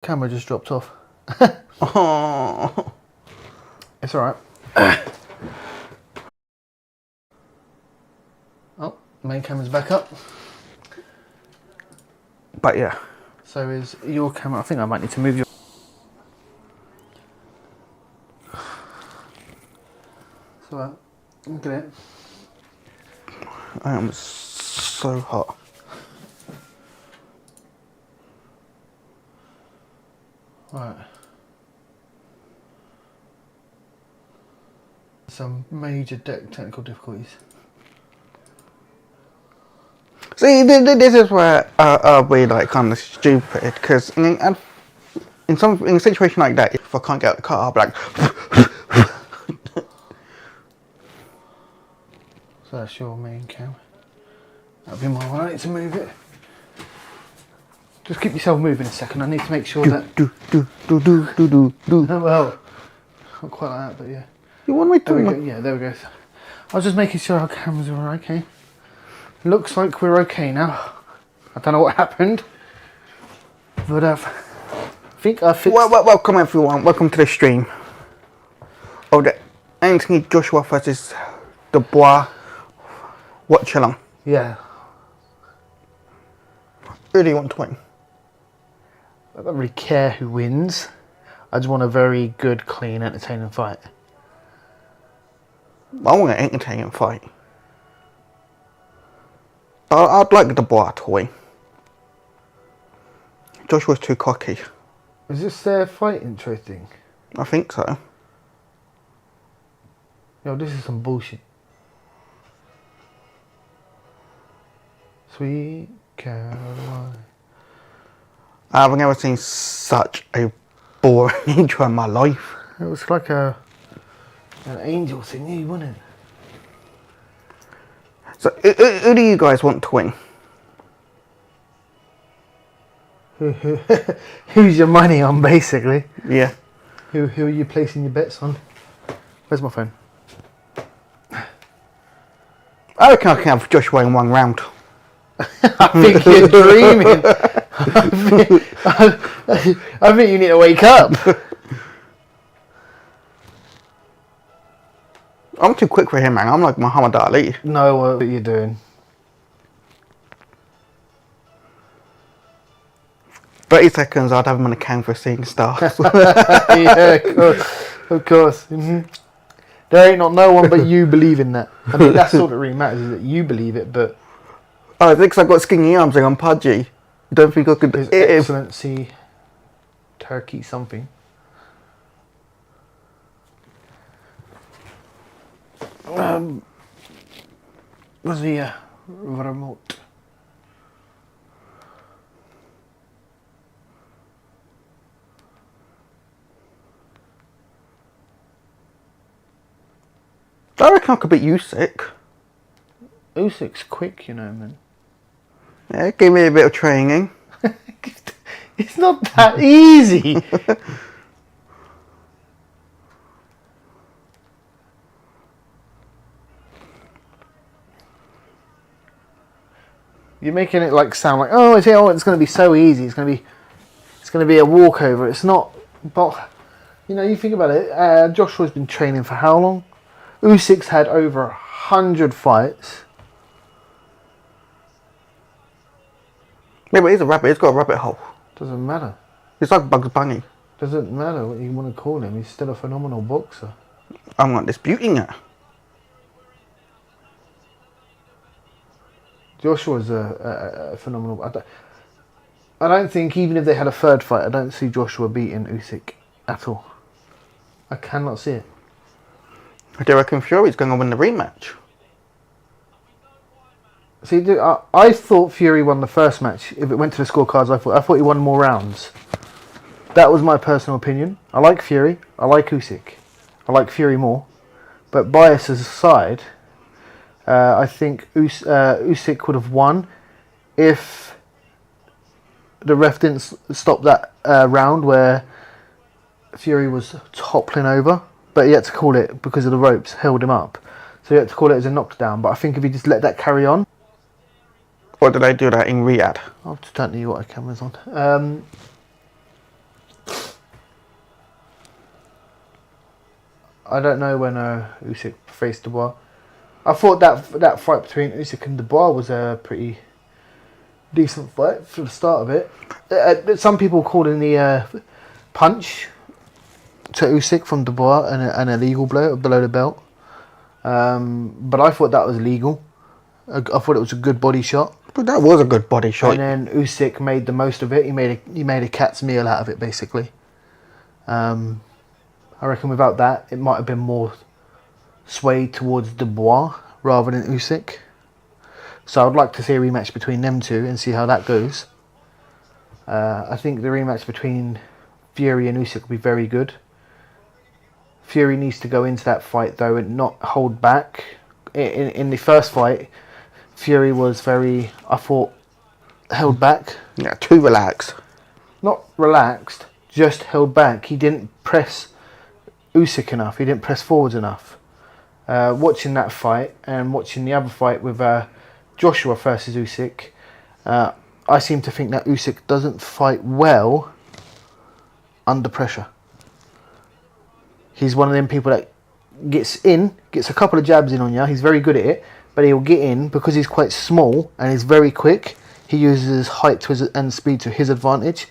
Camera just dropped off. Oh. It's alright. Oh, main camera's back up. But yeah. So is your camera. I think I might need to move your. So, look at it. I am so hot. Right. Some major technical difficulties. See, this is where I'll be like kind of stupid, because in a situation like that, if I can't get out the car, I'll be like. So that's your main camera. That'll be my one. I need to move it. Just keep yourself moving a second. I need to make sure that. Do. Well, not quite like that, but yeah. You want me to? There we go. Yeah, there we go. I was just making sure our cameras were okay. Looks like we're okay now. I don't know what happened, but I think I fixed. Welcome everyone. Welcome to the stream. Oh, the Anthony Joshua vs Dubois watch along. Yeah. Who do you want to win? I don't really care who wins. I just want a very good, clean, entertaining fight. I want an entertaining fight. I'd like Dubois to win. Joshua's too cocky. Is this their fight interesting? I think so. Yo, this is some bullshit. Sweet Caroline. I haven't ever seen such a boring intro in my life. It was like an angel thingy, wasn't it? So, who do you guys want to win? Who's your money on, basically? Yeah. Who are you placing your bets on? Where's my phone? I reckon I can have Joshua in one round. I think you're dreaming. I think you need to wake up. I'm too quick for him, man. I'm like Muhammad Ali. No, what are you doing? 30 seconds, I'd have him on the camera seeing stuff. Yeah, of course. Mm-hmm. There ain't no one but you believing that. I mean, that's all that really matters, is that you believe it, but... Oh, it's because I've got skinny arms and I'm pudgy. You don't think I could... His Excellency Turkey something. Was the remote? I reckon I could beat Usyk. Usyk's quick, you know, man. Yeah, give me a bit of training. It's not that easy. You're making it like sound like, oh, it's going to be so easy. It's going to be a walkover. It's not. But you know, you think about it. Joshua's been training for how long? Usyk's had over 100 fights. Yeah, but he's a rabbit. He's got a rabbit hole. Doesn't matter. He's like Bugs Bunny. Doesn't matter what you want to call him. He's still a phenomenal boxer. I'm not disputing it. Joshua's a phenomenal. I don't think even if they had a third fight, I don't see Joshua beating Usyk at all. I cannot see it. Do you reckon Fury's going to win the rematch? See, I thought Fury won the first match. If it went to the scorecards, I thought he won more rounds. That was my personal opinion. I like Fury. I like Usyk. I like Fury more. But biases aside, I think Usyk would have won if the ref didn't stop that round where Fury was toppling over. But he had to call it because of the ropes held him up. So he had to call it as a knockdown. But I think if he just let that carry on. Or did they do that in Riyadh? I just don't know what camera's on. I don't know when Usyk faced Dubois. I thought that fight between Usyk and Dubois was a pretty decent fight for the start of it. Some people called in the punch to Usyk from Dubois an illegal blow below the belt. But I thought that was legal. I thought it was a good body shot. But that was a good body shot. And then Usyk made the most of it. He made a cat's meal out of it, basically. I reckon without that, it might have been more swayed towards Dubois rather than Usyk. So I'd like to see a rematch between them two and see how that goes. I think the rematch between Fury and Usyk will be very good. Fury needs to go into that fight though and not hold back. In the first fight, Fury was very, I thought, held back. Yeah, too relaxed. Not relaxed, just held back. He didn't press Usyk enough. He didn't press forwards enough. Watching that fight and watching the other fight with Joshua versus Usyk, I seem to think that Usyk doesn't fight well under pressure. He's one of them people that gets a couple of jabs in on you. He's very good at it, but he'll get in because he's quite small and he's very quick. He uses his height and speed to his advantage.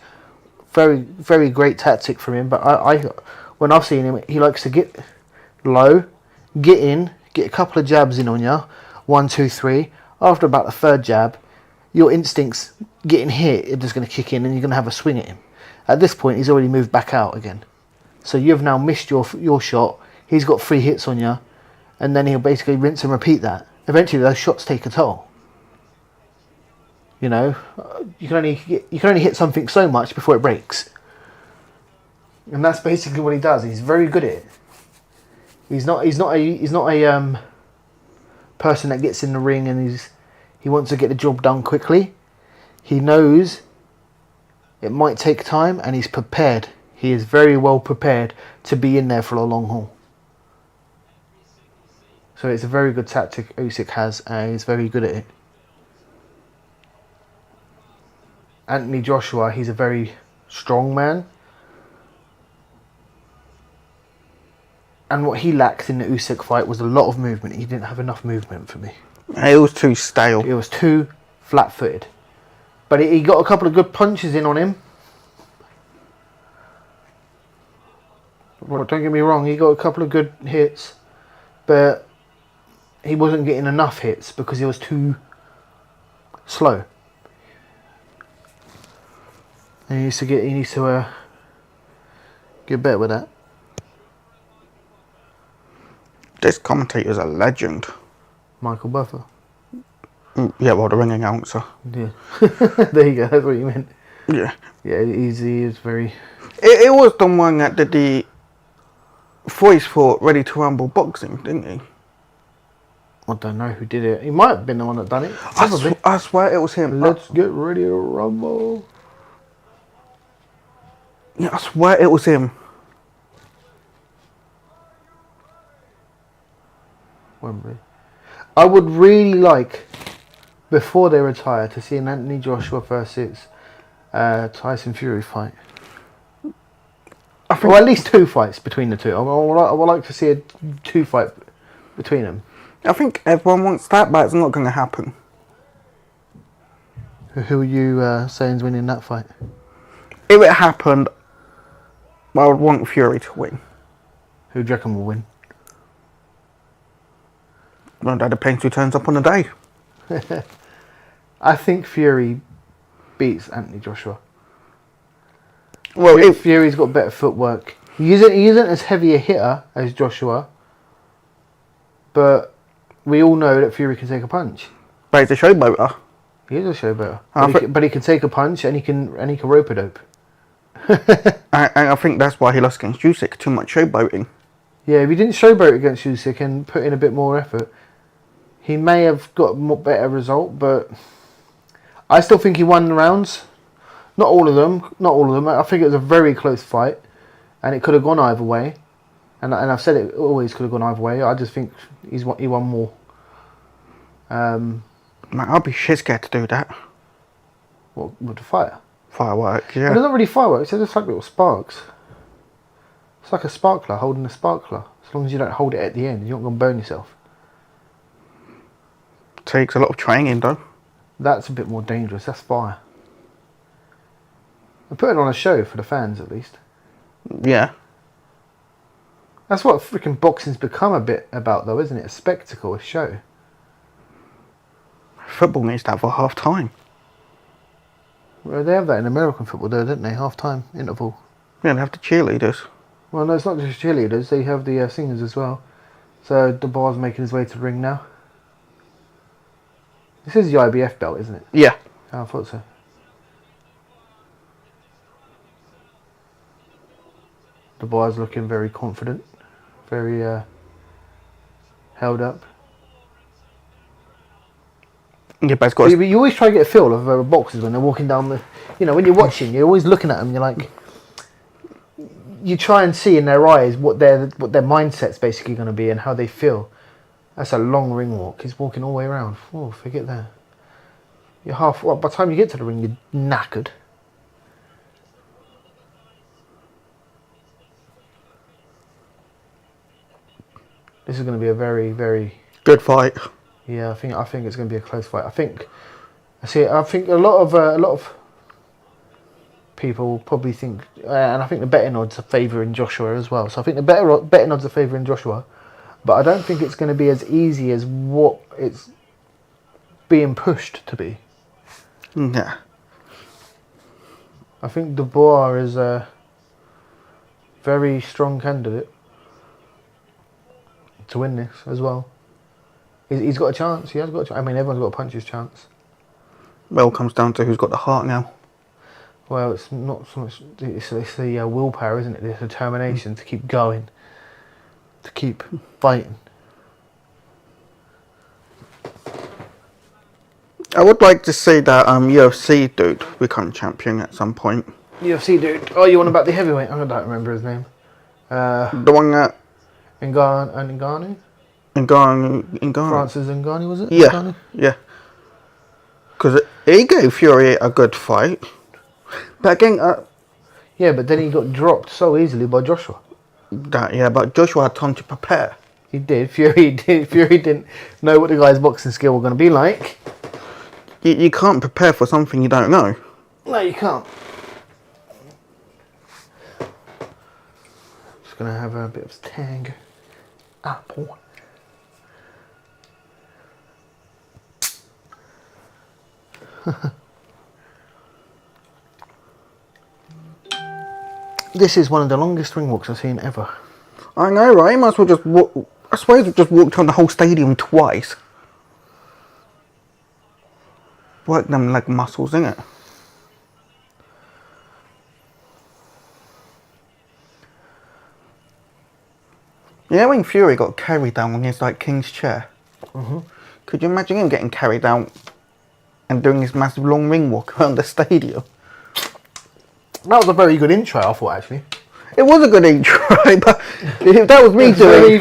Very, very great tactic from him. But I when I've seen him, he likes to get low, get in, get a couple of jabs in on you. 1, 2, 3. After about the third jab, your instincts getting hit are just going to kick in and you're going to have a swing at him. At this point, he's already moved back out again. So you've now missed your shot. He's got 3 hits on you, and then he'll basically rinse and repeat that. Eventually, those shots take a toll. You know, you can only hit something so much before it breaks, and that's basically what he does. He's very good at it. He's not a person that gets in the ring and he wants to get the job done quickly. He knows it might take time, and he's prepared. He is very well prepared to be in there for a long haul. So it's a very good tactic Usyk has, and he's very good at it. Anthony Joshua, he's a very strong man. And what he lacked in the Usyk fight was a lot of movement. He didn't have enough movement for me. It was too stale. It was too flat-footed. But he got a couple of good punches in on him. Well, don't get me wrong, he got a couple of good hits, but he wasn't getting enough hits because he was too slow. And he needs to get better with that. This commentator's a legend. Michael Buffer. Yeah, well, the ringing announcer. Yeah. There you go, that's what you meant. Yeah. Yeah, he is very... It was the one that did the voice for Ready to Rumble boxing, didn't he? I don't know who did it. He might have been the one that done it. Probably. I swear it was him. Let's get ready to rumble. Yeah, I swear it was him. Wembley. I would really like, before they retire, to see an Anthony Joshua versus Tyson Fury fight. Or at least 2 fights between the two. I would like to see a 2 fight between them. I think everyone wants that, but it's not going to happen. Who are you saying's winning that fight? If it happened, I would want Fury to win. Who do you reckon will win? Well, that depends who turns up on the day. I think Fury beats Anthony Joshua. Well, if Fury's got better footwork. He isn't as heavy a hitter as Joshua, but we all know that Fury can take a punch. But he's a showboater. He is a showboater, but he can take a punch and he can rope a dope. And I think that's why he lost against Usyk. Too much showboating. Yeah, if he didn't showboat against Usyk and put in a bit more effort, he may have got a more better result. But I still think he won the rounds. Not all of them. I think it was a very close fight, and it could have gone either way. And I've said it always could have gone either way. I just think he won more. Man, I'd be shit scared to do that. What, with the fire? Fireworks, yeah. Well, they're not really fireworks. They're just like little sparks. It's like a sparkler holding a sparkler. As long as you don't hold it at the end, you're not going to burn yourself. Takes a lot of training though. That's a bit more dangerous. That's fire. They're putting on a show for the fans, at least. Yeah. That's what freaking boxing's become a bit about, though, isn't it? A spectacle, a show. Football needs that for half time. Well, they have that in American football, though, don't they? Half-time interval. Yeah, they have the cheerleaders. Well, no, it's not just cheerleaders. They have the singers as well. So Dubois making his way to the ring now. This is the IBF belt, isn't it? Yeah. Oh, I thought so. Dubois looking very confident, very held up. Yeah, but it's got You always try to get a feel of boxers when they're walking down the... You know, when you're watching, you're always looking at them, you're like... You try and see in their eyes what their mindset's basically going to be and how they feel. That's a long ring walk. He's walking all the way around. Oh, forget that. You're half... Well, by the time you get to the ring, you're knackered. This is going to be a very, very... good fight. Yeah, I think it's going to be a close fight. I think a lot of people probably think, and I think the betting odds are favouring Joshua as well. So I think the betting odds are favouring Joshua, but I don't think it's going to be as easy as what it's being pushed to be. Yeah. I think Dubois is a very strong candidate to win this as well. He's got a chance. He has got a chance. I mean, everyone's got a puncher's chance. Well, it comes down to who's got the heart now. Well, it's not so much. It's the willpower, isn't it? The determination to keep going, to keep fighting. I would like to see that UFC dude become champion at some point. UFC dude. Oh, you want about the heavyweight? I don't remember his name. The one that Ngannou? Ngannou. Francis Ngannou, was it? Yeah, Ngannou? yeah. Because he gave Fury a good fight. But again, yeah, but then he got dropped so easily by Joshua. But Joshua had time to prepare. He did. Fury didn't know what the guy's boxing skill were going to be like. You can't prepare for something you don't know. No, you can't. Just going to have a bit of tang apple. This is one of the longest ring walks I've seen ever. I know, right? You might as well just walk. I suppose we've just walked on the whole stadium twice. Work them leg muscles, innit? Yeah, when Fury got carried down on his King's chair. Could you imagine him getting carried down and doing this massive long ring walk around the stadium? That was a very good intro, I thought, actually. It was a good intro, but if that was me doing...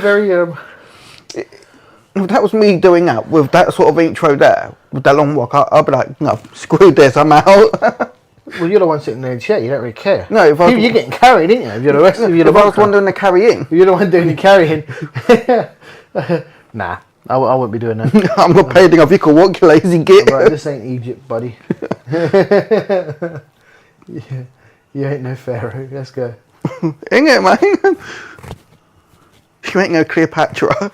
If that was me doing that, with that sort of intro there, with that long walk, I'd be like, no, screw this, I'm out. Well, you're the one sitting there in the chair, you don't really care. No, if I was, you're getting carried, aren't you? If you're the rest of you, if I was one doing the carrying. You're the one doing the carrying. Nah, I wouldn't be doing that. I'm not paying enough, you can walk, you lazy git. Right, this ain't Egypt, buddy. Yeah, you ain't no pharaoh. Let's go. Ain't it, man? You ain't no Cleopatra.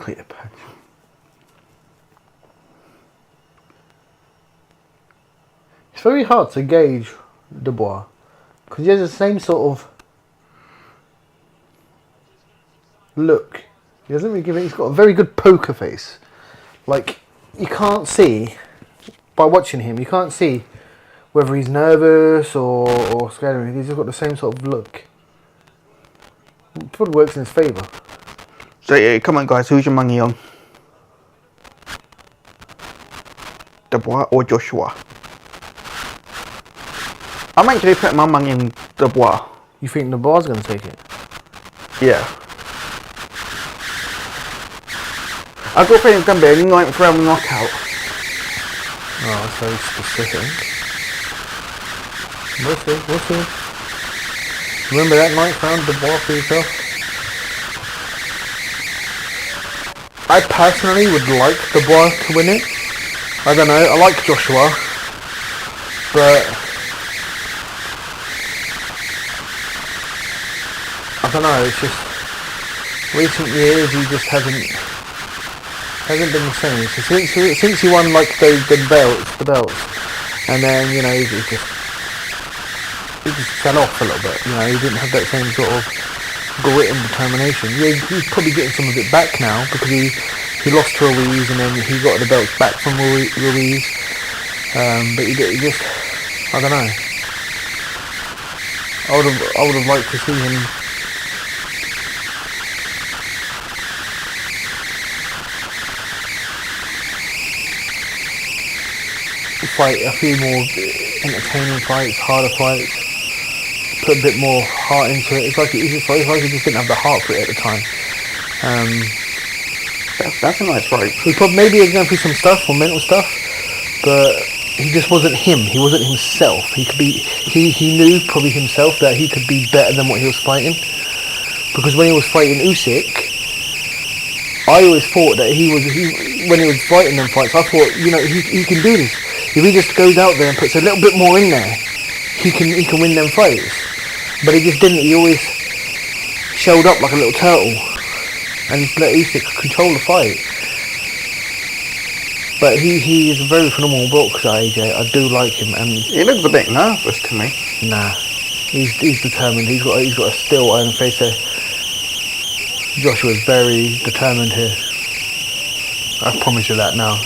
Cleopatra. It's very hard to gauge Dubois because he has the same sort of look. He doesn't really give it. He's got a very good poker face. Like, you can't see by watching him. You can't see whether he's nervous or scared or anything. He's just got the same sort of look. It probably works in his favour. So yeah, come on guys, who's your money on? Dubois or Joshua? I'm actually putting my money in Dubois. You think Dubois is going to take it? Yeah. I've got a feeling it's going to be a 9th round knockout. Oh, that's very specific. We'll see. Remember that 9th round, Dubois for yourself? I personally would like Dubois to win it. I don't know. I like Joshua, but I don't know. It's just recent years he just hasn't been the same. So since he won like the belts, and then he just fell off a little bit. He didn't have that same sort of grit and determination. Yeah, he's probably getting some of it back now because he lost to Ruiz and then he got the belts back from Ruiz. But he just, I don't know. I would have liked to see him fight a few more entertaining fights, harder fights, put a bit more heart into it. It's like he just didn't have the heart for it at the time. That's a nice fight. He probably maybe he was going through some stuff or mental stuff, but he just wasn't him. He wasn't himself. He knew probably himself that he could be better than what he was fighting. Because when he was fighting Usyk, I always thought that when he was fighting them fights, I thought he can do this. If he just goes out there and puts a little bit more in there, he can win them fights. But he just didn't. He always shelled up like a little turtle and just let Usyk control the fight. But he is a very phenomenal boxer, AJ. I do like him, and he looks a bit nervous to me. Nah, he's determined. He's got a still iron face there. Joshua's very determined here. I promise you that now.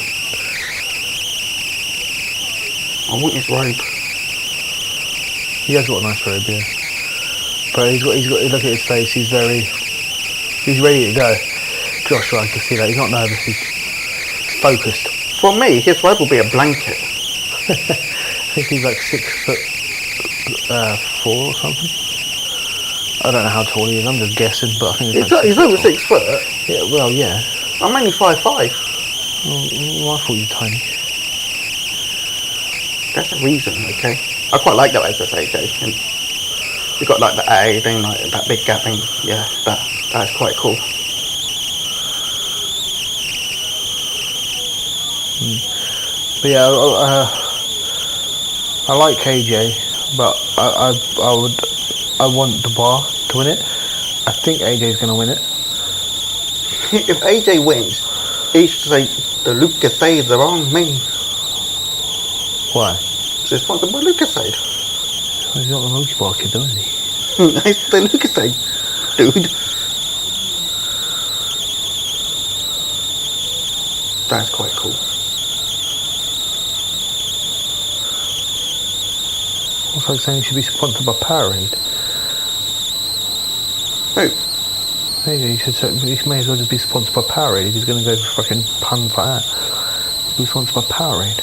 I want his robe. He has got a nice robe, yeah. But he's got. Look at his face. He's ready to go. Joshua, I can see that. He's not nervous. He's focused. For me, his robe will be a blanket. I think he's like 6'4" or something. I don't know how tall he is. I'm just guessing, but I think he's over 6 foot. Yeah, well, yeah. I'm only 5'5". Well, I thought you were tiny. That's a reason, okay? I quite like that SSAJ. And you got like the A, then like that big gap thing. Yeah, that's quite cool. But yeah, I like KJ, but I want Dubois to win it. I think AJ's going to win it. If AJ wins, he should say the Lucasades are on me. Why? It's sponsored by Lucasade. He's not the Monkey Bar kid, though, is he? It's the Lucasade, dude. That's quite cool. It's like saying he should be sponsored by Powerade. Who? Maybe he may as well just be sponsored by Powerade if he's going to go for fucking puns like that. Be sponsored by Powerade.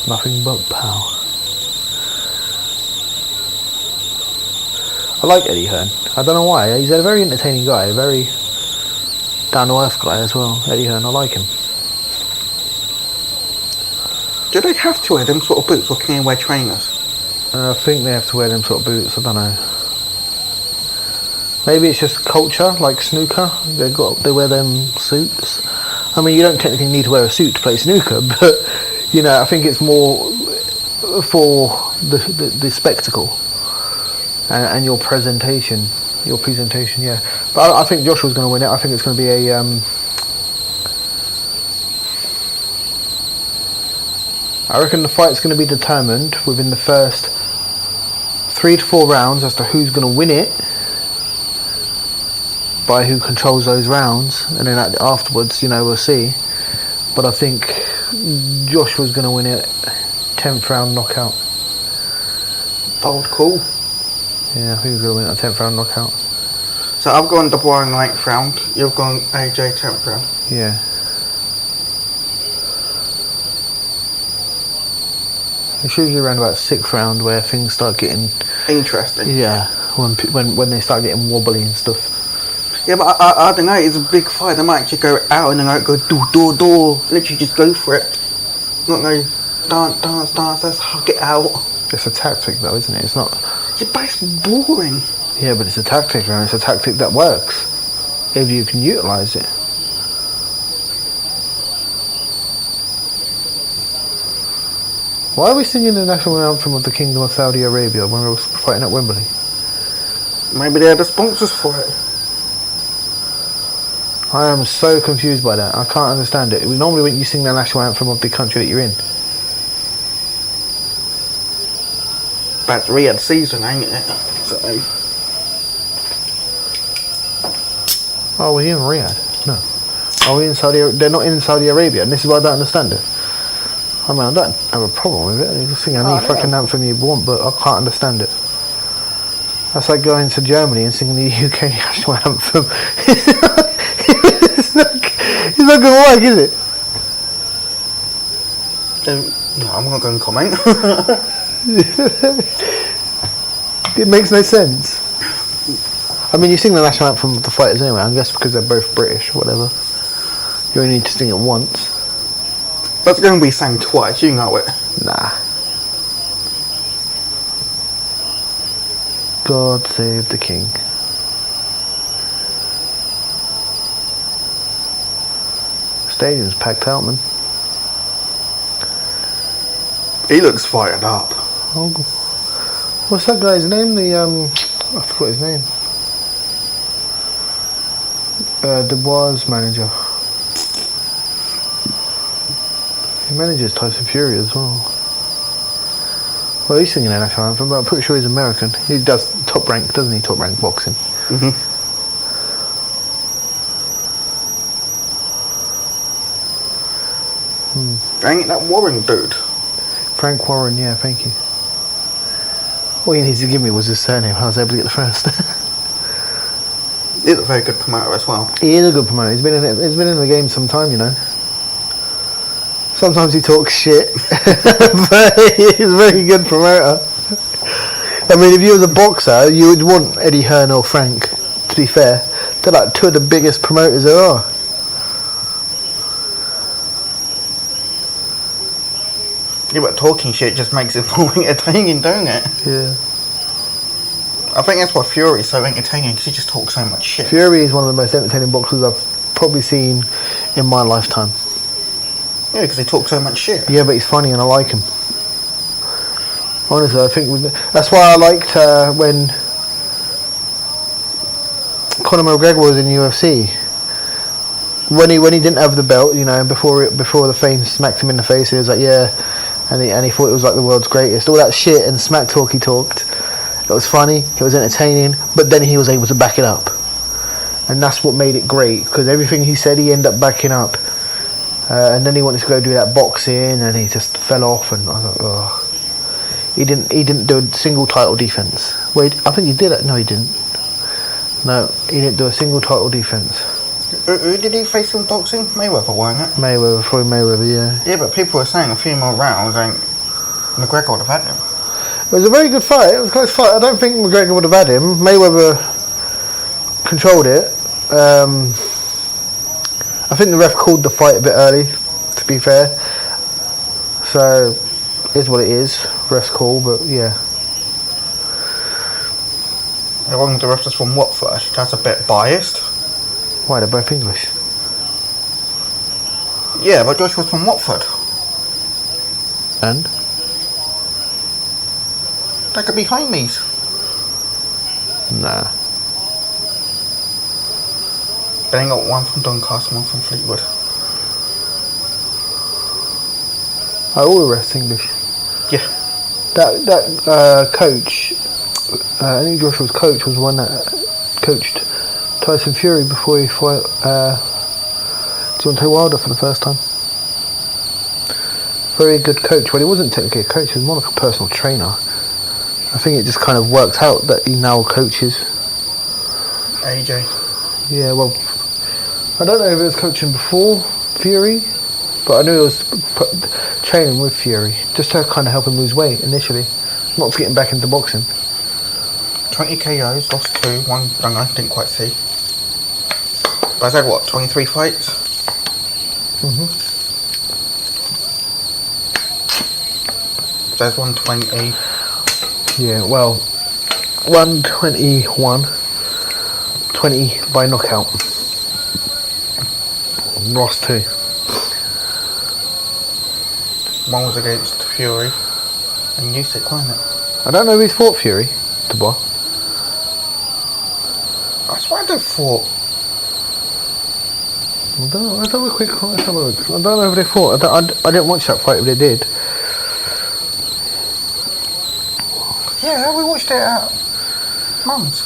Nothing but power. I like Eddie Hearn. I don't know why. He's a very entertaining guy, a very down-to-earth guy as well. Eddie Hearn, I like him. Do they have to wear them sort of boots or can they wear trainers? I think they have to wear them sort of boots. I don't know. Maybe it's just culture, like snooker. They wear them suits. I mean, you don't technically need to wear a suit to play snooker, but I think it's more for the spectacle and your presentation. Yeah. But I think Joshua's going to win it. I think it's going to be a. I reckon the fight's going to be determined within the first 3 to 4 rounds as to who's going to win it by who controls those rounds, and then afterwards, we'll see. But I think Joshua's going to win it 10th round knockout. Old cool. Yeah, I think he's going to win it a 10th round knockout. So I've gone Dubois 9th round, you've gone AJ 10th round. Yeah. It's usually around about 6th round where things start getting interesting. Yeah, when they start getting wobbly and stuff. Yeah, but I don't know, it's a big fight. They might actually go out and then go door. Literally just go for it. Not go dance, let's hug it out. It's a tactic though, isn't it? It's not. Yeah, but it's boring. Yeah, but it's a tactic, and it's a tactic that works. if you can utilise it. Why are we singing the national anthem of the Kingdom of Saudi Arabia when we're fighting at Wembley? Maybe they're the sponsors for it. I am so confused by that. I can't understand it. Normally when you sing the national anthem of the country that you're in. That's Riyadh season, ain't it? So, Oh, we're in Riyadh? No. Are we in Saudi Arabia? They're not in Saudi Arabia, and this is why I don't understand it. I mean, I don't have a problem with it. You can sing any fucking anthem you want, but I can't understand it. That's like going to Germany and singing the UK national anthem. it's not going to work, is it? No, I'm not going to comment. It makes no sense. I mean, you sing the national anthem of the fighters anyway, I guess because they're both British or whatever. You only need to sing it once. That's going to be sang twice, you know it. Nah. God save the king. Stadium's packed out, man. He looks fired up. Oh, what's that guy's name? I forgot his name. Dubois' manager. He manages Tyson Fury as well. Well, he's singing an national anthem, but I'm pretty sure he's American. He does Top Rank, doesn't he? Top Rank boxing. Mm-hmm. Ain't that Warren dude? Frank Warren, yeah, thank you. All he needs to give me was his surname. I was able to get the first. He's a very good promoter as well. He is a good promoter. He's been in the game some time, you know. Sometimes he talks shit, but he's a very good promoter. I mean, if you was a boxer, you would want Eddie Hearn or Frank, to be fair. They're like two of the biggest promoters there are. Yeah, but talking shit just makes it more entertaining, don't it? Yeah. I think that's why Fury's so entertaining, because he just talks so much shit. Fury is one of the most entertaining boxers I've probably seen in my lifetime. Yeah, because he talks so much shit. Yeah, but he's funny and I like him. Honestly, I think that's why I liked when Conor McGregor was in UFC. When he didn't have the belt, you know, before the fame smacked him in the face, he was like, yeah, and he thought it was like the world's greatest. All that shit and smack talk he talked. It was funny, it was entertaining, but then he was able to back it up. And that's what made it great, because everything he said he ended up backing up. And then he wanted to go do that boxing, and he just fell off, and I thought, oh. He didn't do a single title defense. Wait, I think he did it. No, he didn't. No, he didn't do a single title defense. Who did he face in boxing? Mayweather, wasn't it? Floyd Mayweather, yeah. Yeah, but people were saying a few more rounds and McGregor would have had him. It was a very good fight. It was a close fight. I don't think McGregor would have had him. Mayweather controlled it. I think the ref called the fight a bit early, to be fair. So, is what it is. Ref's call, but yeah. I wonder the ref is from Watford. That's a bit biased. Why, they're both English? Yeah, but Joshua's from Watford. And? They could be homies. Nah. They ain't got one from Doncaster, one from Fleetwood. All the rest English. Yeah. That coach, I think Joshua's coach was one that coached Tyson Fury before he fought Deontay Wilder for the first time. Very good coach. Well, he wasn't technically a coach, he was more like a personal trainer. I think it just kind of worked out that he now coaches. AJ. Yeah, well, I don't know if he was coaching before Fury, but I knew he was training with Fury, just to kind of help him lose weight initially, not to get him back into boxing. 20 KOs, lost 2, 1 I didn't quite see. But I said what, 23 fights? There's 120. Yeah, well, 121, 20 by knockout. lost to. One was against Fury and Usyk, wasn't it? I don't know who's fought Fury, Dubois. I swear they fought. I don't know. Let's have a quick. Let's have a look. I don't know if they fought. I didn't watch that fight if they did. Yeah, we watched it at Mum's.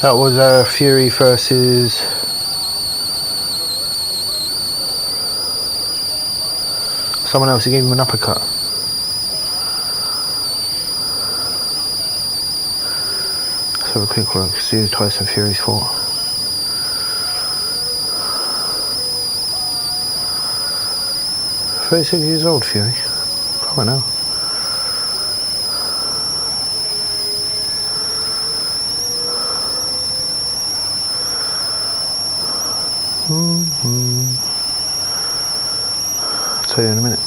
That was Fury versus. Someone else. He gave him an uppercut. Let's have a quick look. See who Tyson Fury's fought. "36 years old, Fury. Come on now." I'll tell you in a minute.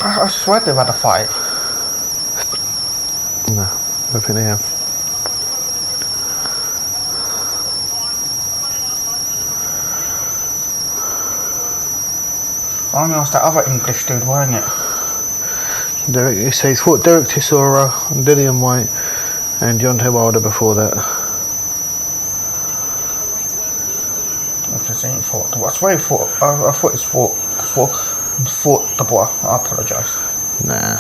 I swear they've had a fight. No, I don't think they have. I mean, it was that other English dude, wasn't it? Derek, so he's fought Derek Chisora, Dillian White, and Deontay Wilder before that. Because he ain't fought Dubois. I swear he fought. I thought he fought Dubois. I apologise. Nah.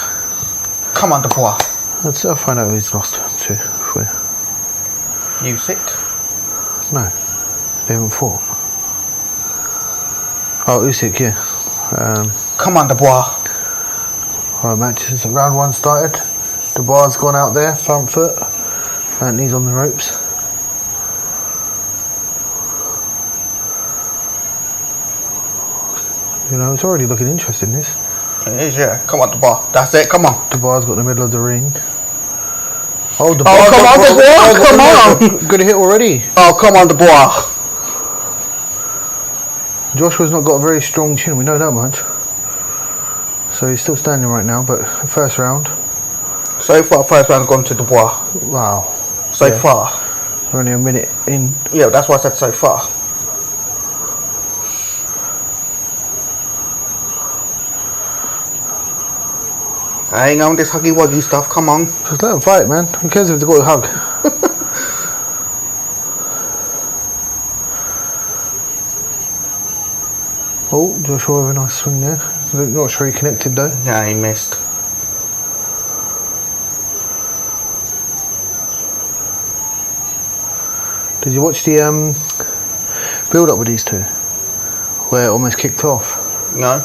Come on, Dubois. I'll find out who he's lost to for you. Usyk. No, they haven't fought. Oh, Usyk, yeah. Come on, Dubois. Alright, matches since round one started. Dubois gone out there, front foot, and he's on the ropes. You know, it's already looking interesting, this. It is, yeah. Come on, Dubois. That's it. Come on. Dubois got the middle of the ring. Oh, Dubois! Oh, come on, Dubois! Come on! Good hit already. Oh, come on, Dubois. Joshua's not got a very strong chin, we know that much. So he's still standing right now, but first round. So far, first round gone to Dubois. Wow. So far. We're only a minute in. Yeah, that's why I said so far. I ain't on this huggy wuggy stuff, come on. Just let them fight, man. Who cares if they've got a hug? Oh, Joshua with a nice swing there. Not sure he connected though. Nah, he missed. Did you watch the build up with these two? Where it almost kicked off? No.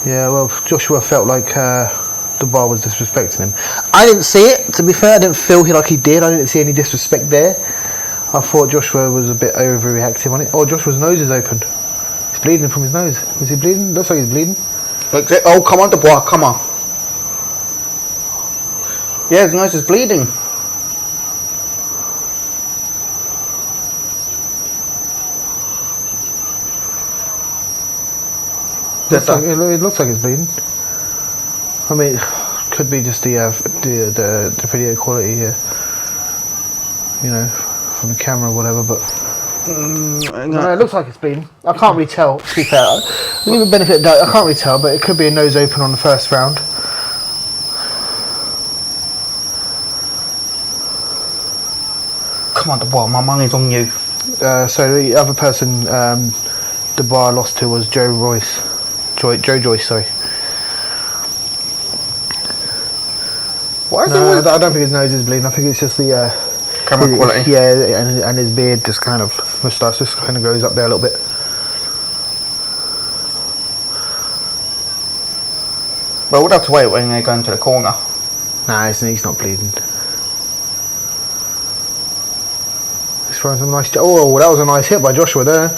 Yeah, well, Joshua felt like the bar was disrespecting him. I didn't see it, to be fair. I didn't feel like he did. I didn't see any disrespect there. I thought Joshua was a bit overreactive on it. Oh, Joshua's nose is opened. He's bleeding from his nose. Is he bleeding? Looks like he's bleeding. Looks it. Oh, come on, Dubois, come on. Yeah, his nose is bleeding. It looks like it's bleeding. I mean, could be just the video quality here. You know, from the camera or whatever, but no, it looks like it's bleeding. I can't really tell, to be fair. I'll give it the benefit of the doubt. I can't really tell, but it could be a nose open on the first round. Come on, Dubois, my money's on you. So the other person Dubois lost to was Joe Joyce, sorry. Why is No, I don't think his nose is bleeding. I think it's just the camera quality? Yeah, and his beard just kind of, moustache just kind of goes up there a little bit. Well, we'll have to wait when they go into the corner. Nah, he's not bleeding. He's throwing some nice. Oh, that was a nice hit by Joshua there.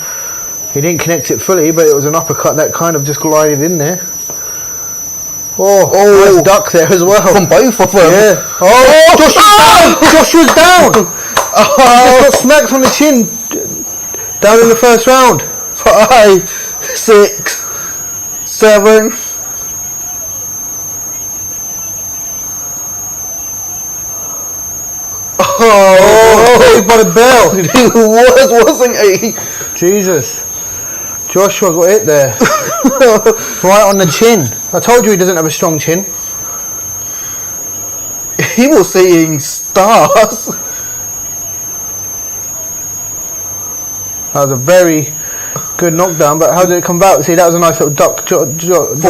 He didn't connect it fully, but it was an uppercut that kind of just glided in there. Oh, nice duck there as well. From both of them. Yeah. Oh, Joshua's down. Oh, he just got smacked on the chin. Down in the first round. 5, 6, 7. Oh, Saved by the bell. He wasn't he? Jesus. Joshua got hit there. Right on the chin. I told you he doesn't have a strong chin. He was seeing stars. That was a very good knockdown, but how did it come about? See, that was a nice little duck. For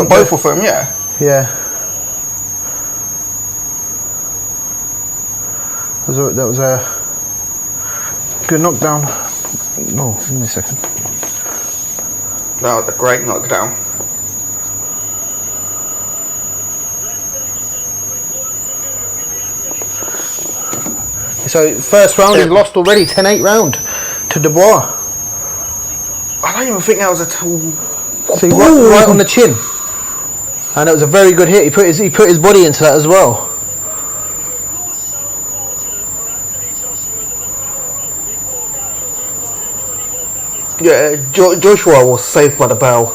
both of them, yeah. Yeah. That was a good knockdown. Oh, give me a second. That was a great knockdown. So, first round, he's lost already, 10-8 round to Dubois. I don't even think that was a See, right on the chin. And it was a very good hit. He put his body into that as well. Yeah, Joshua was saved by the bell.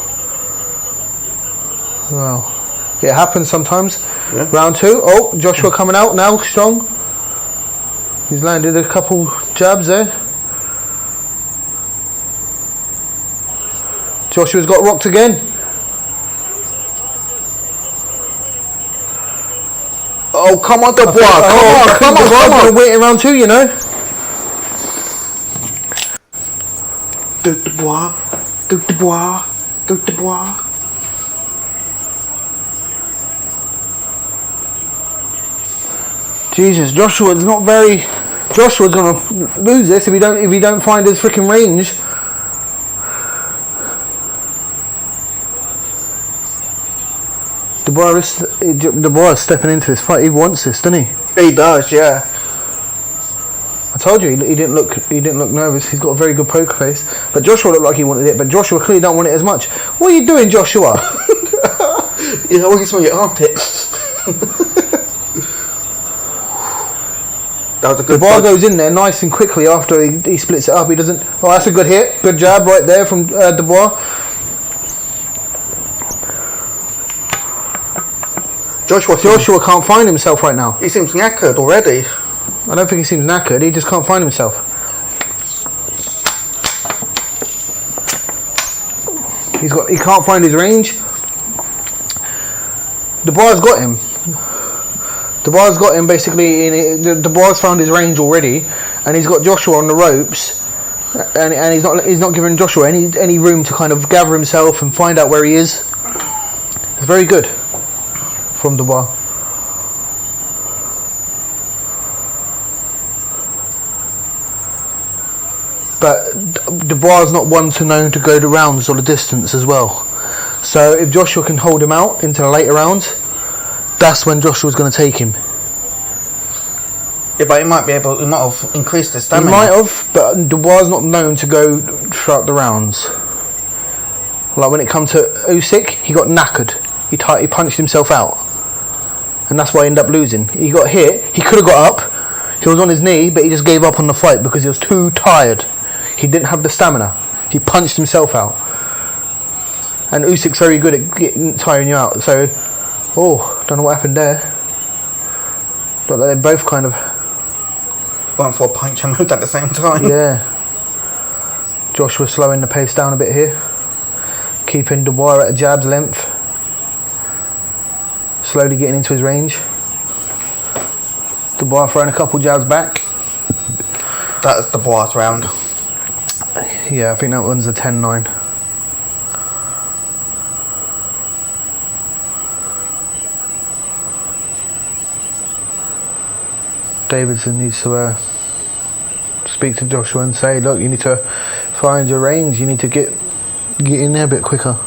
Well, it happens sometimes. Yeah. Round 2. Oh, Joshua coming out now, strong. He's landed a couple jabs there. Joshua's got rocked again. Oh, come on, Dubois. Come on. Waiting round 2, you know. Dubois. Jesus, Joshua's not very. Joshua's gonna lose this if he don't find his freaking range. Dubois is stepping into this fight. He wants this, doesn't he? He does, yeah. I told you he didn't look nervous. He's got a very good poker face. But Joshua looked like he wanted it. But Joshua clearly don't want it as much. What are you doing, Joshua? Yeah, I want you to smell your armpits. That was a good. Dubois goes in there nice and quickly after he splits it up. He doesn't. Oh, that's a good hit. Good jab right there from Dubois. Joshua can't find himself right now. He seems knackered already. I don't think he seems knackered. He just can't find himself. He can't find his range. Dubois got him. Dubois got him basically. Dubois found his range already, and he's got Joshua on the ropes, and he's not giving Joshua any room to kind of gather himself and find out where he is. It's very good from Dubois. But Dubois is not one to known to go the rounds or the distance as well. So if Joshua can hold him out into the later rounds, that's when Joshua's going to take him. Yeah, but he might have increased his stamina. He might have, but Dubois is not known to go throughout the rounds. Like when it comes to Usyk, he got knackered. He punched himself out. And that's why he ended up losing. He got hit, he could have got up, he was on his knee, but he just gave up on the fight because he was too tired. He didn't have the stamina. He punched himself out. And Usyk's very good at tiring you out. So, don't know what happened there. But they both kind of went for a punch and moved at the same time. Yeah. Joshua slowing the pace down a bit here. Keeping Dubois at a jab's length. Slowly getting into his range. Dubois throwing a couple jabs back. That's Dubois' round. Yeah, I think that one's a 10-9. Davidson needs to speak to Joshua and say, look, you need to find your range. You need to get in there a bit quicker.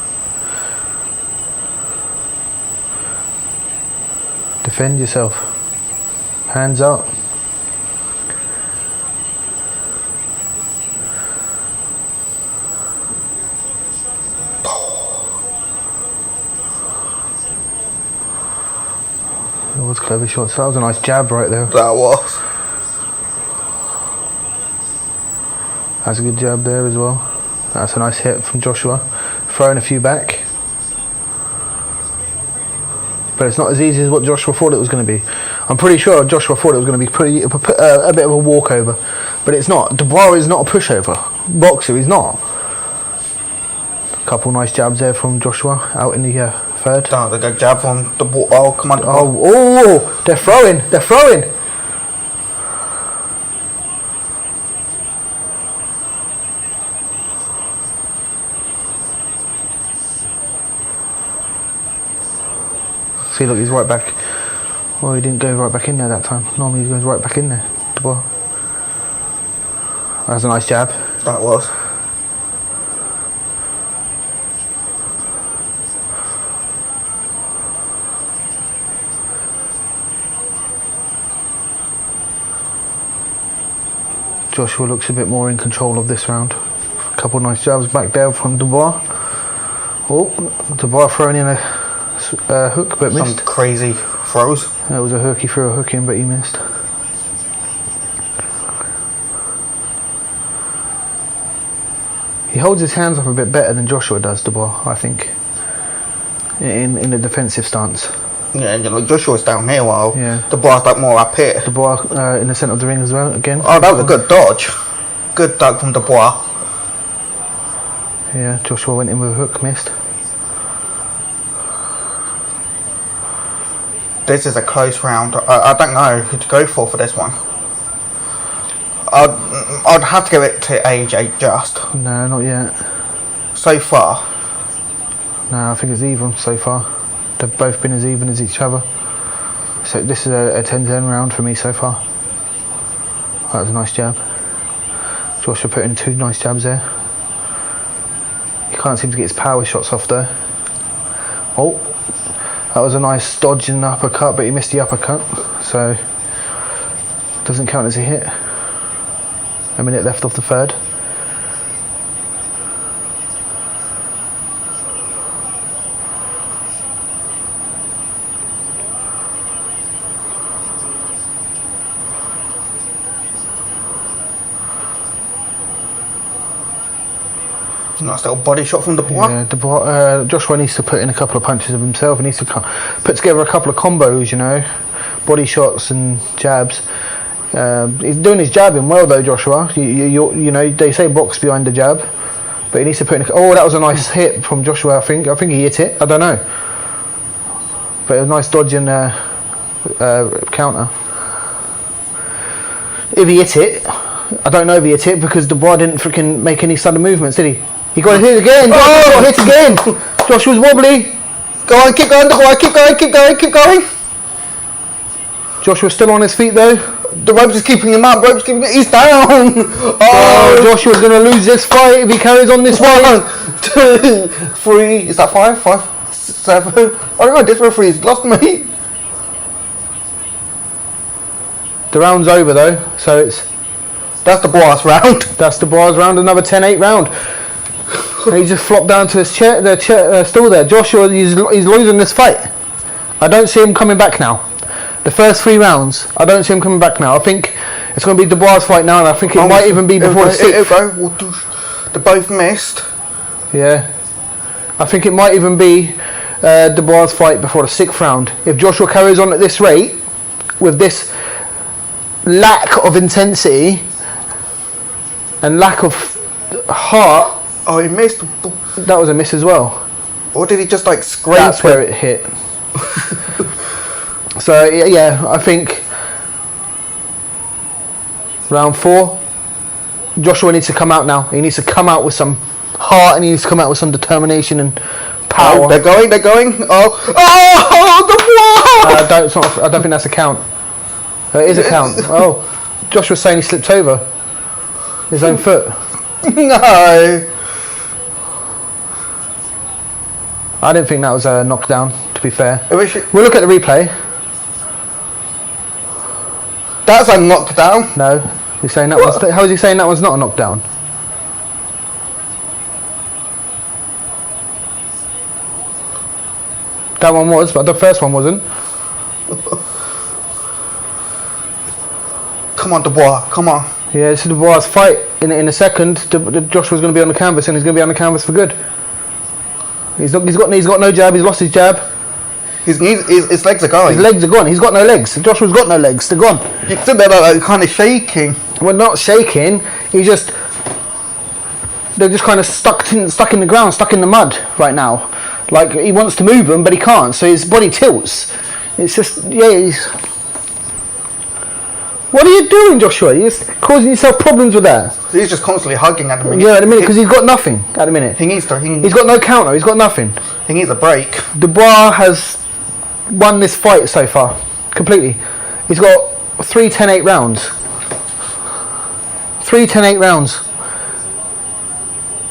Defend yourself. Hands up. That was clever shots. That was a nice jab right there. That was. That's a good jab there as well. That's a nice hit from Joshua. Throwing a few back. But it's not as easy as what Joshua thought it was going to be. I'm pretty sure Joshua thought it was going to be a bit of a walkover, but it's not. Dubois is not a pushover boxer. He's not. Couple nice jabs there from Joshua out in the third. Oh, they got jab from Dubois. Oh, come on. Oh, they're throwing. They're throwing. See, look, he's right back. Well, he didn't go right back in there that time. Normally he goes right back in there. Dubois. That's a nice jab. That was. Joshua looks a bit more in control of this round. A couple of nice jabs back there from Dubois. Oh, Dubois throwing in a hook but missed. Some crazy throws. That was a hook, he threw a hook in but he missed. He holds his hands up a bit better than Joshua does, Dubois, I think. In a defensive stance. Yeah, you know, Joshua's down here while Yeah. Dubois like more up here. Dubois in the centre of the ring as well, again. Oh, that was a good dodge. Good dodge from Dubois. Yeah, Joshua went in with a hook, missed. This is a close round. I don't know who to go for this one. I'd have to give it to AJ just. No, not yet. So far. No, I think it's even so far. They've both been as even as each other. So this is a 10-10 round for me so far. That was a nice jab. Joshua put in 2 nice jabs there. He can't seem to get his power shots off though. Oh, that was a nice dodge in the uppercut, but he missed the uppercut. So, doesn't count as a hit. A minute left off the third. Nice little body shot from Dubois. Yeah, Joshua needs to put in a couple of punches of himself. He needs to put together a couple of combos, you know, body shots and jabs. He's doing his jabbing well though, Joshua. You know, they say box behind the jab, but he needs to put in. Oh, that was a nice hit from Joshua. I think he hit it. I don't know, but a nice dodge and counter. If he hit it, I don't know if he hit it because Dubois didn't freaking make any sudden movements, did he? He got hit again. Oh, got hit again. Joshua's wobbly. Go on, keep going, Dubois. Keep going, keep going, keep going. Joshua's still on his feet though. The ropes is keeping him up. Ropes keeping him. He's down. Oh, Joshua's gonna lose this fight if he carries on this way. 1, 2, 3. Is that 5? 5, 7. I don't know. This referee's lost me. The round's over though, so That's the Dubois round. that's Dubois round. Another 10-8 round. And he just flopped down to his chair. The chair still there. Joshua, he's losing this fight. I don't see him coming back now. The first 3 rounds, I don't see him coming back now. I think it's going to be Dubois' fight now, and I think it might even be before the 6th. They both missed. Yeah. I think it might even be Dubois' fight before the 6th round. If Joshua carries on at this rate, with this lack of intensity and lack of heart. Oh, he missed. That was a miss as well. Or did he just like scrape That's where it hit. So yeah, I think round 4, Joshua needs to come out now. He needs to come out with some heart and he needs to come out with some determination and power. Oh, they're going. I don't think that's a count. It is a count. Oh, Joshua's saying he slipped over his own foot. No. I didn't think that was a knockdown, to be fair. We'll look at the replay. That's a knockdown. No. He's saying that one's, how is he saying that one's not a knockdown? That one was, but the first one wasn't. Come on, Dubois. Come on. Yeah, this is Dubois' fight. In a second, Joshua's going to be on the canvas, and he's going to be on the canvas for good. He's got no jab. He's lost his jab. His legs are going. His legs are gone. He's got no legs. Joshua's got no legs. They're gone. You said they're like kind of shaking. Well, not shaking. They're just kind of stuck in the ground, stuck in the mud right now. Like he wants to move them, but he can't. So his body tilts. It's just What are you doing, Joshua? You're just causing yourself problems with that. He's just constantly hugging at the minute. Yeah, at the minute, because he's got nothing at the minute. He's got no counter. He's got nothing. He needs a break. Dubois has won this fight so far completely. He's got 3 10-8 rounds. 3 10-8 rounds.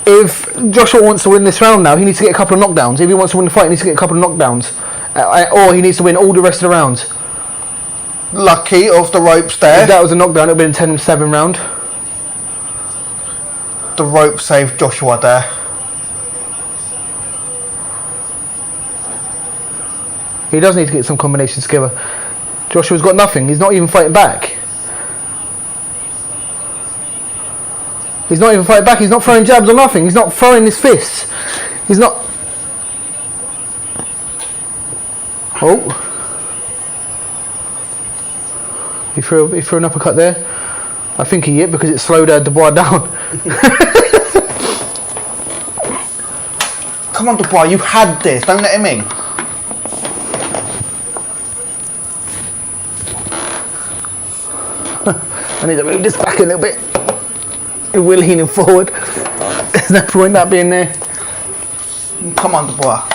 If Joshua wants to win this round now, he needs to get a couple of knockdowns. If he wants to win the fight, he needs to get a couple of knockdowns. Or he needs to win all the rest of the rounds. Lucky off the ropes there. If that was a knockdown, it would have been a 10-7 round. The rope saved Joshua there. He does need to get some combinations together. Joshua's got nothing. He's not even fighting back. He's not even fighting back. He's not throwing jabs or nothing. He's not throwing his fists. He's not... Oh. He threw an uppercut there. I think he hit because it slowed Dubois down. Come on, Dubois, you had this. Don't let him in. I need to move this back a little bit. We're leaning forward. There's no point that being there. Come on, Dubois.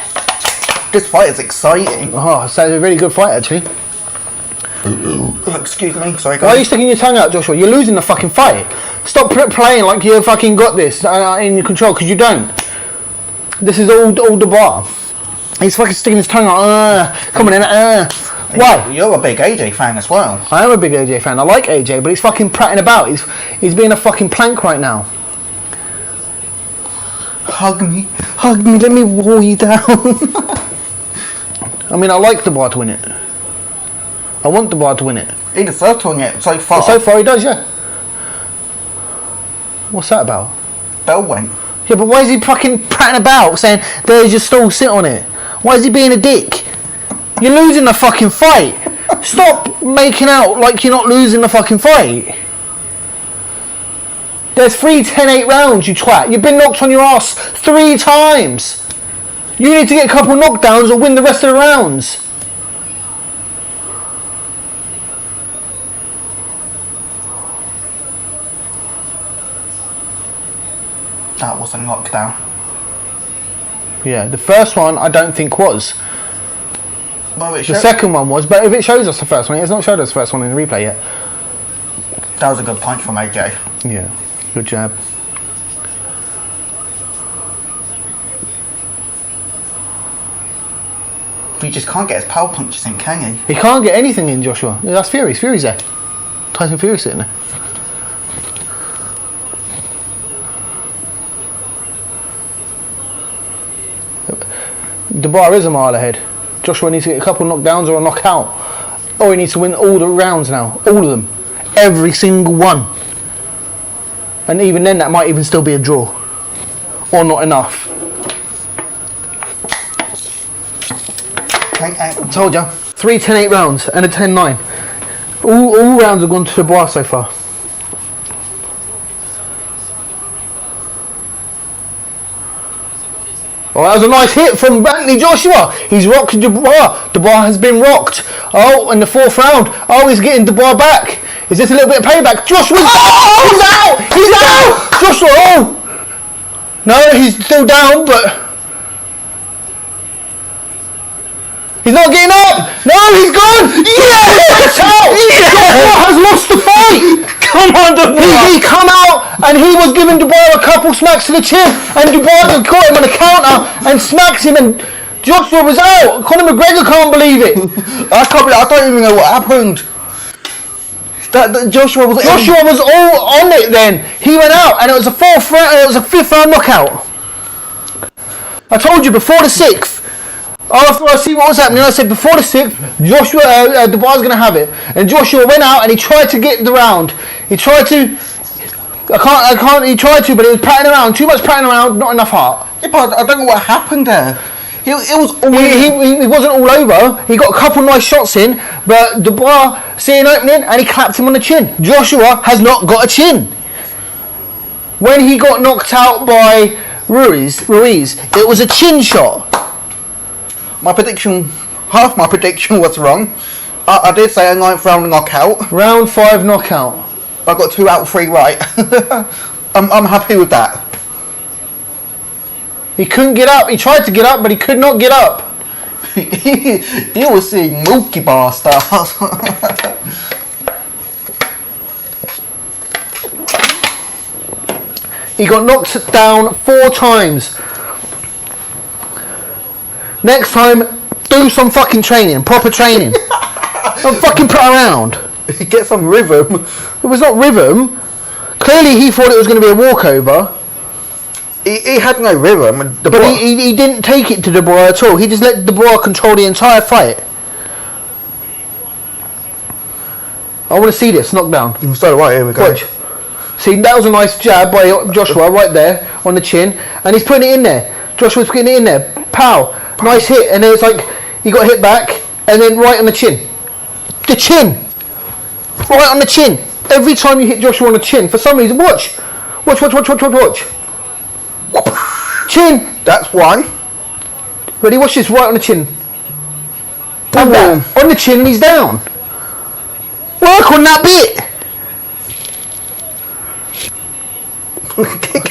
This fight is exciting. Oh, so it's a really good fight actually. Excuse me, sorry guys. Why are you sticking your tongue out, Joshua? You're losing the fucking fight. Stop playing like you fucking got this in your control, because you don't. This is all Dubois. He's fucking sticking his tongue out. Come on in. Why? You're a big AJ fan as well. I am a big AJ fan. I like AJ, but he's fucking prattling about. He's being a fucking plank right now. Hug me. Let me wall you down. I mean, I like Dubois to win it. I want Dubois to win it. He deserves to win it so far. So far he does, yeah. What's that about? Bell went. Yeah, but why is he fucking prattling about saying, there's your stall, sit on it? Why is he being a dick? You're losing the fucking fight. Stop making out like you're not losing the fucking fight. There's 3 10-8 rounds, you twat. You've been knocked on your ass 3 times. You need to get a couple of knockdowns or win the rest of the rounds. That was a knockdown. Yeah, the first one I don't think was. Well, The second one was, but if it shows us the first one, it has not showed us the first one in the replay yet. That was a good punch from AJ. Yeah, good jab. He just can't get his power punches in, can he? He can't get anything in, Joshua. Yeah, that's Fury. Fury's there. Tyson Fury's sitting there. Dubois is a mile ahead. Joshua needs to get a couple of knockdowns or a knockout. Or he needs to win all the rounds now. All of them. Every single one. And even then, that might even still be a draw. Or not enough. I told you. 3 10-8 rounds and a 10-9. All rounds have gone to Dubois so far. Oh, that was a nice hit from Anthony Joshua. He's rocked Dubois. Dubois has been rocked. Oh, in the 4th round. Oh, he's getting Dubois back. Is this a little bit of payback? Joshua's... Oh, he's out! He's out! Joshua, oh! No, he's still down, but... He's not getting up! No, he's gone! Yes! Out! Yes! Joshua has lost the fight! Come on, Dubois! He come out and he was giving Dubois a couple smacks to the chin, and Dubois caught him on the counter and smacks him, and Joshua was out. Conor McGregor can't believe it. I don't even know what happened. That Joshua was all on it then. He went out and it was a 4th round, it was a 5th round knockout. I told you before the 6th. After I see what was happening, I said before the 6th, Joshua Dubois is going to have it, and Joshua went out and he tried to get the round. He tried to. I can't. He tried to, but he was patting around. Too much patting around, not enough heart. Yeah, but I don't know what happened there. it was all He wasn't all over. He got a couple nice shots in, but Dubois see an opening and he clapped him on the chin. Joshua has not got a chin. When he got knocked out by Ruiz, it was a chin shot. Half my prediction was wrong. I did say a 9th round knockout. Round 5 knockout. I got 2 out of 3 right. I'm happy with that. He couldn't get up. He tried to get up, but he could not get up. You were seeing Milky Bar stars. He got knocked down 4 times. Next time, do some fucking training, proper training. Don't fucking put around. Get some rhythm. It was not rhythm. Clearly he thought it was going to be a walkover. He had no rhythm. But he didn't take it to Dubois at all. He just let Dubois control the entire fight. I want to see this knockdown. So right, here we go. Watch. See, that was a nice jab by Joshua right there on the chin. And he's putting it in there. Joshua's putting it in there. Pow. Nice hit. And then it's like he got hit back. And then right on the chin. The chin. Right on the chin. Every time you hit Joshua on the chin, for some reason, watch. Chin. That's one. Ready? Watch this. Right on the chin. And that. On the chin, he's down. Work on that bit.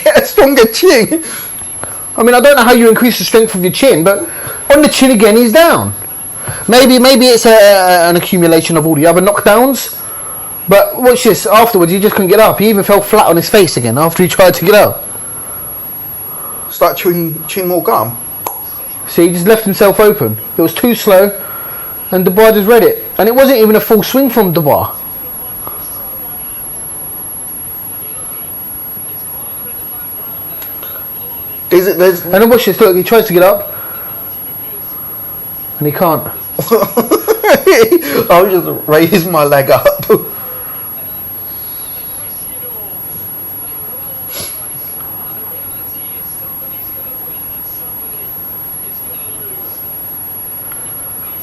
Get a stronger chin. I mean, I don't know how you increase the strength of your chin, but on the chin again, he's down. Maybe it's an accumulation of all the other knockdowns. But watch this. Afterwards, he just couldn't get up. He even fell flat on his face again after he tried to get up. Start chewing more gum. See, he just left himself open. It was too slow, and Dubois just read it. And it wasn't even a full swing from Dubois. And then watch this. Look, he tries to get up, and he can't. I'll just raise my leg up.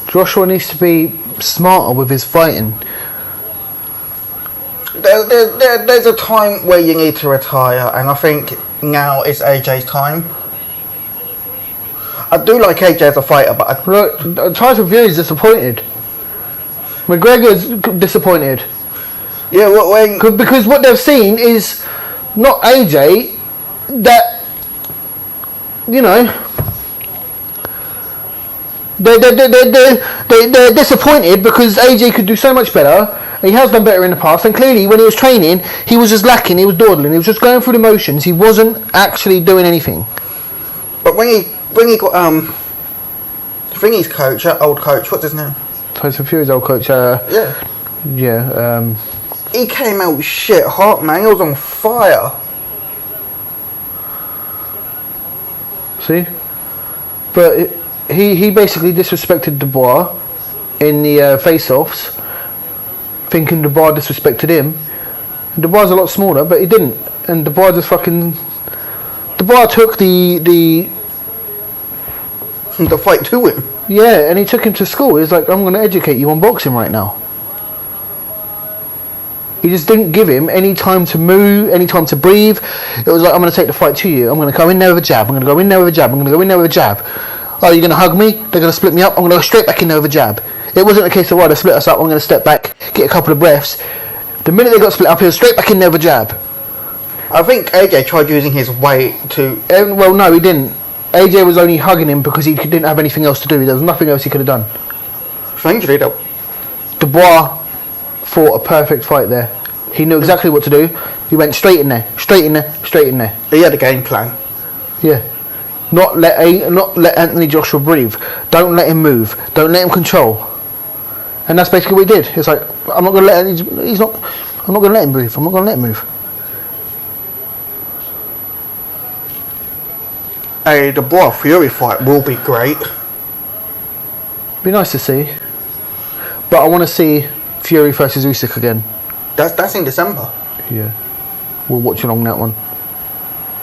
Joshua needs to be smarter with his fighting. There's a time where you need to retire, and I think now is AJ's time. I do like AJ as a fighter, but Look, Tyson Fury's disappointed. McGregor's disappointed. Yeah, because what they've seen is not AJ. That, you know, they're disappointed because AJ could do so much better. He has done better in the past, and clearly when he was training, he was just lacking. He was dawdling. He was just going through the motions. He wasn't actually doing anything. But when he got Thingy's coach, old coach, what's his name? Tyson Fury's old coach. He came out shit hot, man. He was on fire. See, but he basically disrespected Dubois in the face-offs, thinking Dubois disrespected him. And Dubois is a lot smaller, but he didn't. And Dubois just fucking. Dubois took the fight to him. Yeah, and he took him to school. He's like, I'm going to educate you on boxing right now. He just didn't give him any time to move, any time to breathe. It was like, I'm going to take the fight to you. I'm going to go in there with a jab. I'm going to go in there with a jab. I'm going to go in there with a jab. Oh, you're going to hug me? They're going to split me up? I'm going to go straight back in there with a jab. It wasn't a case of, right, they split us up. I'm going to step back, get a couple of breaths. The minute they got split up, he was straight back in there with a jab. I think AJ tried using his weight to... well, no, he didn't. AJ was only hugging him because he didn't have anything else to do. There was nothing else he could have done. Strangely, though. Dubois fought a perfect fight there. He knew exactly what to do. He went straight in there, straight in there, straight in there. He had a game plan. Yeah. Not let Anthony Joshua breathe. Don't let him move. Don't let him control. And that's basically what he did. It's like, I'm not going to let him. I'm not going to let him breathe. I'm not going to let him move. Hey, the Dubois Fury fight will be great. Be nice to see. But I want to see Fury versus Usyk again. That's in December. Yeah. We'll watch along that one.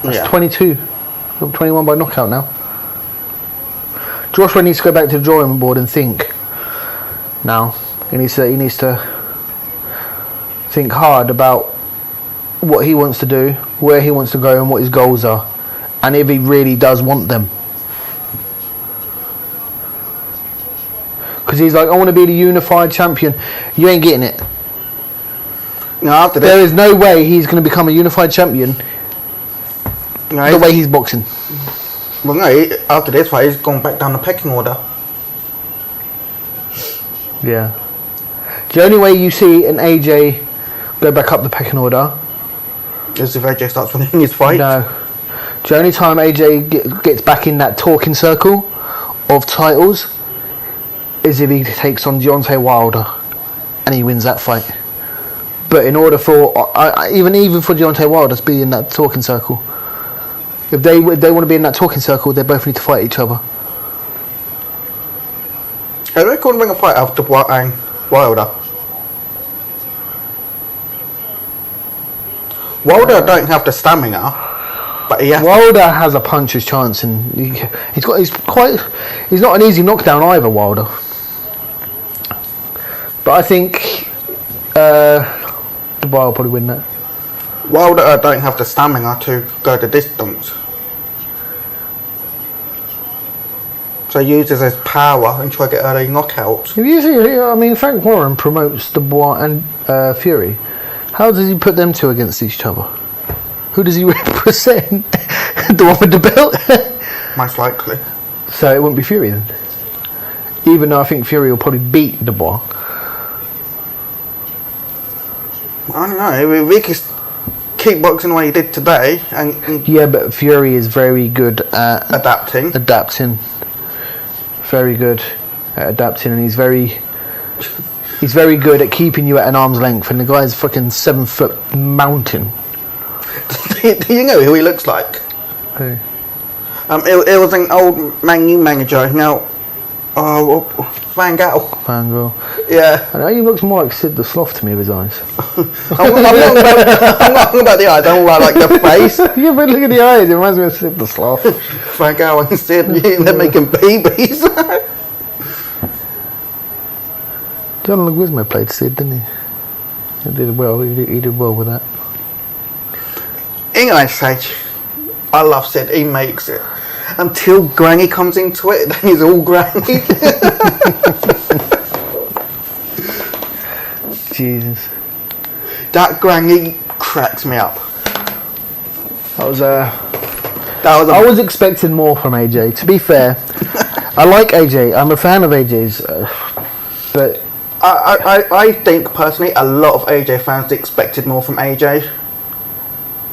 That's Yeah. 22. 21 by knockout now. Joshua needs to go back to the drawing board and think. Now he needs to think hard about what he wants to do, where he wants to go, and what his goals are, and if he really does want them. Because he's like, I want to be the unified champion. You ain't getting it. No, after this, There is no way he's going to become a unified champion the way he's boxing. well, no, after this fight, he's gone back down the pecking order. Yeah. The only way you see an AJ go back up the pecking order. Is if AJ starts winning his fight. No. The only time AJ gets back in that talking circle of titles is if he takes on Deontay Wilder and he wins that fight. But in order for even for Deontay Wilder to be in that talking circle, if they want to be in that talking circle, they both need to fight each other. Are they going to bring a fight after Wilder? Wilder don't have the stamina, but he has. Wilder has a puncher's chance, and he's not an easy knockdown either, Wilder. But I think Dubois will probably win that. Wilder don't have the stamina to go the distance. So he uses his power and try to get early knockouts. If you see, I mean, Frank Warren promotes Dubois and Fury. How does he put them two against each other? Who does he represent? The one with the belt? Most likely. So it wouldn't be Fury then. Even though I think Fury will probably beat Dubois. I don't know. If he can keep boxing the way he did today and Yeah, but Fury is very good at adapting. Very good at adapting, and he's very good at keeping you at an arm's length. And the guy's a fucking 7 foot mountain. Do you know who he looks like? Who? It was an old Man U manager. Now, Van Gaal. Van Gogh. Yeah. I know he looks more like Sid the Sloth to me with his eyes. I'm not about the eyes. I'm like the face. Yeah, but look at the eyes. It reminds me of Sid the Sloth. Van Gaal and Sid, they're making babies. John Leguizamo played Sid, didn't he? He did well. He did well with that. English stage. I love Sid. He makes it. Until Granny comes into it, then he's all Granny. Jesus. That Granny cracks me up. I was expecting more from AJ. To be fair, I like AJ. I'm a fan of AJ's, but I think personally a lot of AJ fans expected more from AJ.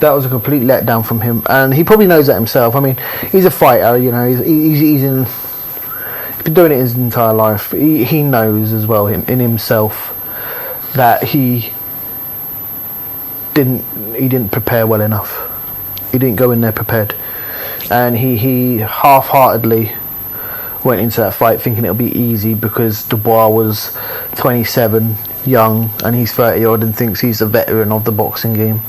that was a complete letdown from him, and he probably knows that himself. I mean, he's a fighter, you know. He's been doing it his entire life. He knows as well in himself that he didn't prepare well enough. He didn't go in there prepared, and he half-heartedly went into that fight thinking it'll be easy because Dubois was 27, young, and he's 30 odd and thinks he's a veteran of the boxing game.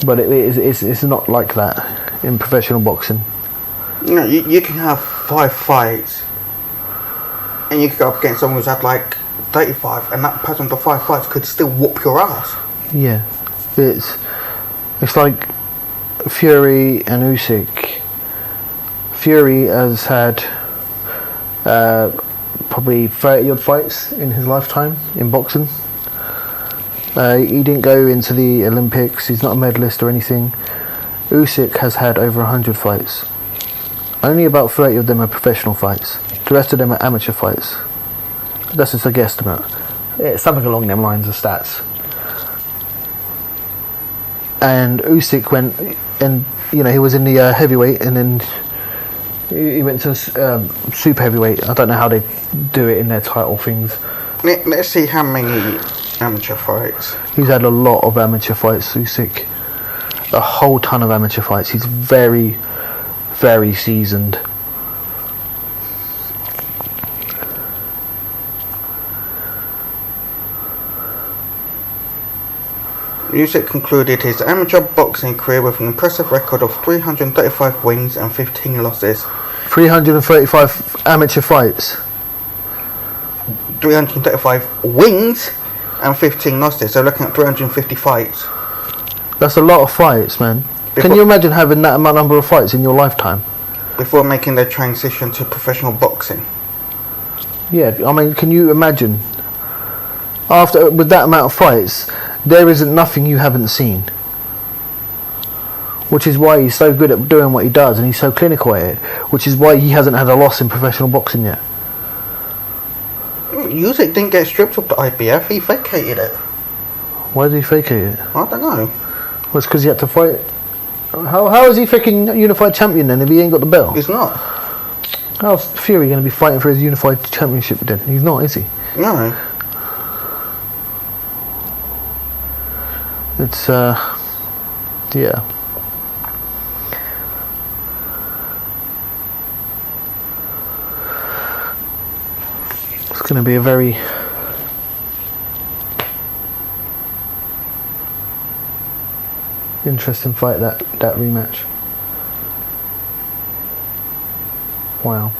But it's not like that in professional boxing. You know, you can have 5 fights, and you could go up against someone who's had like 35, and that person with the 5 fights could still whoop your ass. Yeah, it's like Fury and Usyk. Fury has had probably 30 odd fights in his lifetime in boxing. He didn't go into the Olympics. He's not a medalist or anything. Usyk has had over 100 fights. Only about 30 of them are professional fights. The rest of them are amateur fights. That's just a guesstimate. It's something along them lines of stats. And Usyk went, and he was in the heavyweight, and then he went to super heavyweight. I don't know how they do it in their title things. Let's see how many amateur fights. He's had a lot of amateur fights, Usyk. A whole ton of amateur fights. He's very, very seasoned. Usyk concluded his amateur boxing career with an impressive record of 335 wins and 15 losses. 335 amateur fights. 335 wins and 15 losses. So looking at 350 fights. That's a lot of fights, man. Can you imagine having that amount number of fights in your lifetime? Before making the transition to professional boxing. Yeah, I mean, can you imagine? After, with that amount of fights, there isn't nothing you haven't seen. Which is why he's so good at doing what he does, and he's so clinical at it. Which is why he hasn't had a loss in professional boxing yet. Usyk didn't get stripped of the IBF, he vacated it. Why did he vacate it? I don't know. Well, it's because he had to fight. How is he freaking unified champion then if he ain't got the belt? He's not. How's Fury going to be fighting for his unified championship then? He's not, is he? No. It's, yeah. It's going to be a very interesting fight, that rematch. Wow.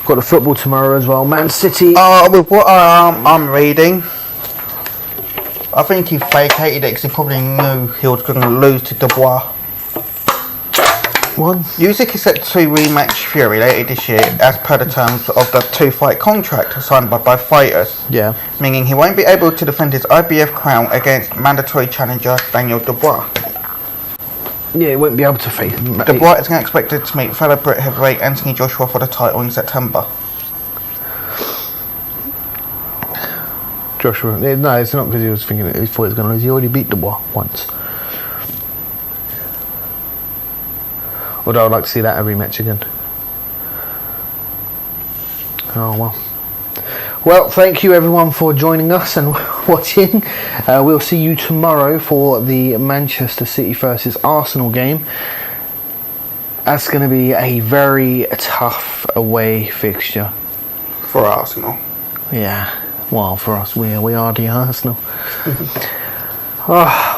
Got the football tomorrow as well. Man City. With what I'm reading, I think he vacated it because he probably knew he was going to lose to Dubois. One. Usyk is set to rematch Fury later this year as per the terms of the 2-fight contract signed by both fighters. Yeah. Meaning he won't be able to defend his IBF crown against mandatory challenger Daniel Dubois. Yeah, he won't be able to face him. Dubois is expected to meet fellow Brit heavyweight Anthony Joshua for the title in September. Joshua. No, it's not because he was thinking he thought he was going to lose. He already beat Dubois once. Although I'd like to see that a rematch again. Oh well. Well, thank you everyone for joining us and watching. We'll see you tomorrow for the Manchester City versus Arsenal game. That's going to be a very tough away fixture. For Arsenal. Yeah. Well, for us, we are the Arsenal. Oh,